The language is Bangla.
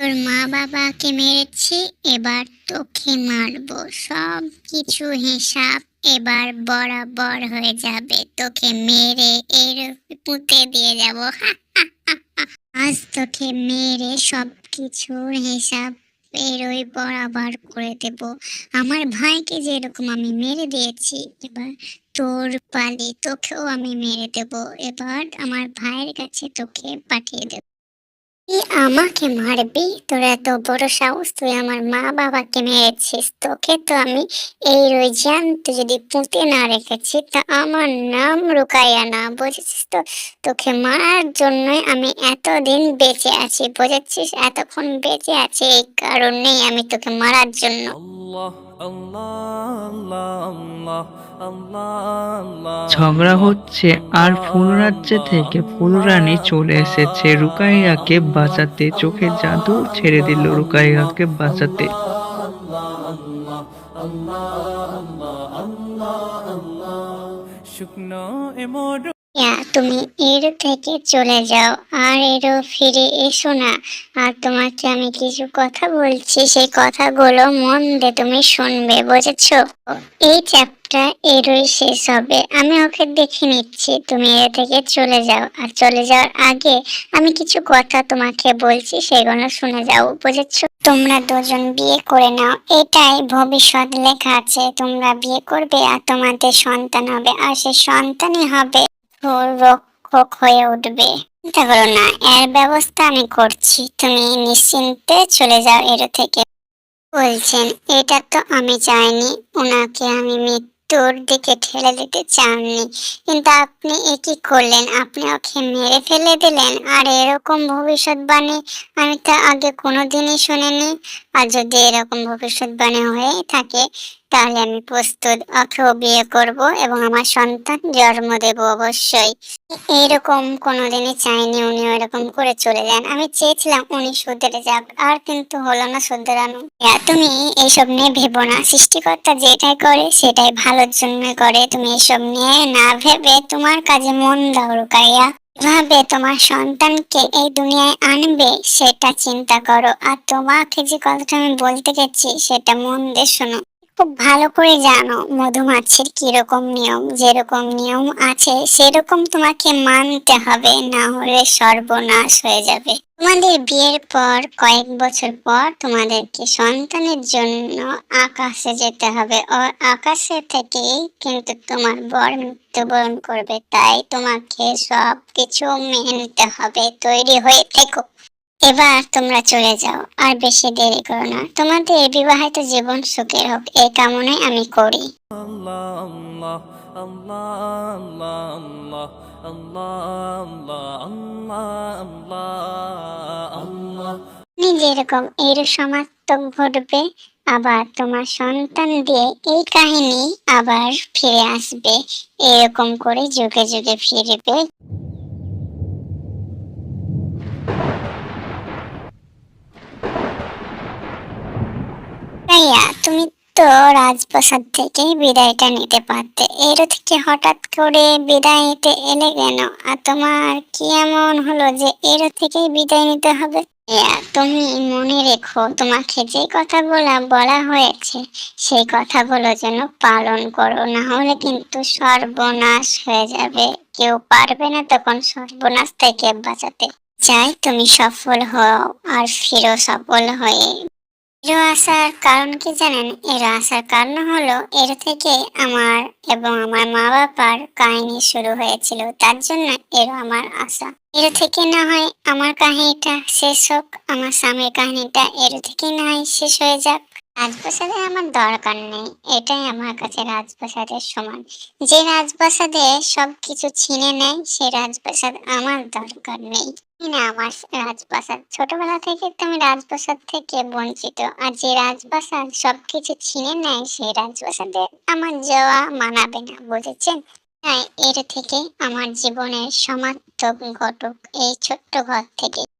তোর মা বাবাকে মেরেছি, এবার তোকে মারবো। সব কিছু হিসাব এবার বরাবর হয়ে যাবে। তোকে মেরে এর পুঁতে দিয়ে যাব। আজ তোকে মেরে সব কিছুর হিসাব এরই বরাবর করে দেব। আমার ভাইকে যেরকম আমি মেরে দিয়েছি, এবার তোর পালি, তোকেও আমি মেরে দেব। এবার আমার ভাইয়ের কাছে তোকে পাঠিয়ে দেব। তুই আমাকে মারবি? তোর এত বড় সাহস! তুই আমার মা বাবাকে মেরেছিস। তোকে তো আমি এই জ্যান্ত যদি পুঁতে না রেখেছি, তা আমার নাম রুকাইয়া না, বুঝেছিস তো? তোকে মারার জন্যই আমি এতদিন বেঁচে আছি, বুঝেছিস? এতক্ষণ বেঁচে আছি এই কারণেই, আমি তোকে মারার জন্য। আল্লাহ আল্লাহ আল্লাহ আল্লাহ আল্লাহ ঝগড়া আল্লাহ হচ্ছে আর ফুলরাজ্য আল্লাহ থেকে ফুলরানী চলে এসেছে রুকাইয়াকে বাঁচাতে। চোখে জাদু ছেড়ে দিল রুকাইয়াকে বাঁচাতে। শুকনো এমন তুমি এর থেকে চলে যাও, আর এরও ফিরে এসো না। আর তোমাকে আমি কিছু কথা বলছি, সেই কথাগুলো মন দিয়ে তুমি শুনবে, বুঝেছো? এই চ্যাপ্টার এরই শেষ হবে। আমি ওকে দেখে নিচ্ছি, তুমি এর থেকে চলে যাও। আর চলে যাওয়ার আগে আমি কিছু কথা তোমাকে বলছি, সেগুলো শুনে যাও, বুঝেছো? তোমরা দুজন বিয়ে করে নাও, এটাই ভবিষ্যৎ লেখা আছে। তোমরা বিয়ে করবে আর তোমাদের সন্তান হবে, আর সে সন্তানই হবে রক্ষক হয়ে উঠবে। চিন্তা করো না, এর ব্যবস্থা আমি করছি। তুমি নিশ্চিন্তে চলে যাও এর থেকে। বলছেন, এটা তো আমি চাইনি। ওনাকে আমি মৃত্যুর দিকে ঠেলে দিতে চাননি, কিন্তু আপনি এ কি করলেন? আপনি ওকে মেরে ফেলে দিলেন। আর এরকম ভবিষ্যৎবাণী আমি তো আগে কোনোদিনই শুনিনি। আর যদি এরকম ভবিষ্যৎবাণী হয়ে থাকে, তাহলে আমি প্রস্তুত। ওকেও বিয়ে করব এবং আমার সন্তান জন্ম দেব অবশ্যই। এরকম কোনোদিনই চাইনি উনি এরকম করে চলে যান। আমি চেয়েছিলাম উনি শুধরে যাক, আর কিন্তু হলো না শুধরানো। তুমি এইসব নিয়ে ভেবো না। সৃষ্টিকর্তা যেটাই করে সেটাই ভালোর জন্য করে। তুমি এসব নিয়ে না ভেবে তোমার কাজে মন দাও রুকাইয়া। কিভাবে তোমার সন্তানকে এই দুনিয়ায় আনবে সেটা চিন্তা করো। আর তোমাকে যে কথাটা আমি বলতে গেছি সেটা মন দিয়ে শোনো। খুব ভালো করে জানো মধুমাছির কিরকম নিয়ম। যেরকম নিয়ম আছে সেরকম তোমাকে মানতে হবে, না হলে সর্বনাশ হয়ে যাবে। তোমাদের বিয়ের পর কয়েক বছর পর তোমাদেরকে সন্তানের জন্য আকাশে যেতে হবে। আকাশে থেকেই কিন্তু তোমার বর মৃত্যুবরণ করবে। তাই তোমাকে সব কিছু মেনে নিতে হবে। তৈরি হয়ে থেকো। এবার তোমরা চলে যাও, আর বেশি দেরি করো না। তোমাদের বিবাহিত জীবন সুখের হোক, এই কামনাই আমি করি। আল্লাহ আল্লাহ আল্লাহ আল্লাহ আল্লাহ তুমি যেরকম এর সমাপ্তক ঘটবে, আবার তোমার সন্তান দিয়ে এই কাহিনী আবার ফিরে আসবে। এরকম করে যুগে যুগে ফিরবে। ভাইয়া, তুমি তো রাজপ্রাসাদ থেকে বিদায়টা নিতে পারতে। এর থেকে হঠাৎ করে বিদায় নিতে এলে কেন? আর তোমার কি এমন হলো যে এর থেকেই বিদায় নিতে হবে? ভাইয়া, তুমি মনে রেখো, তোমাকে যে কথাগুলো বলা হয়েছে সেই কথাগুলো যেন পালন করো, না হলে কিন্তু সর্বনাশ হয়ে যাবে। কেউ পারবে না তখন সর্বনাশ থেকে বাঁচাতে। চাই তুমি সফল হও আর ফিরো সফল হয়ে। এর আসার কারণ কি জানেন? এর আসার কারণ হলো এর থেকে আমার এবং আমার মা বাবার কাহিনী শুরু হয়েছিল, তার জন্য এর আমার আশা। এর থেকে না হয় আমার কাহিনীটা শেষ হোক, আমার স্বামীর কাহিনীটা এর থেকে না হয় শেষ হয়ে যাক। রাজপ্রাসাদে আমার দরকার নেই, এটাই আমার কাছে রাজপ্রাসাদের সমান। যে রাজপ্রাসাদে সবকিছু ছিনে নেয় সেই রাজপ্রাসাদ আমার দরকার নেই। না, আমার রাজপ্রাসাদ ছোটবেলা থেকে তো আমি রাজপ্রাসাদ থেকে বঞ্চিত। আর যে রাজপ্রাসাদ সবকিছু ছিনে নেয় সেই রাজপ্রাসাদে আমার যাওয়া মানাবে না, বুঝেছেন? তাই এর থেকে আমার জীবনের সমাপ্তক ঘটুক এই ছোট্ট ঘর থেকে।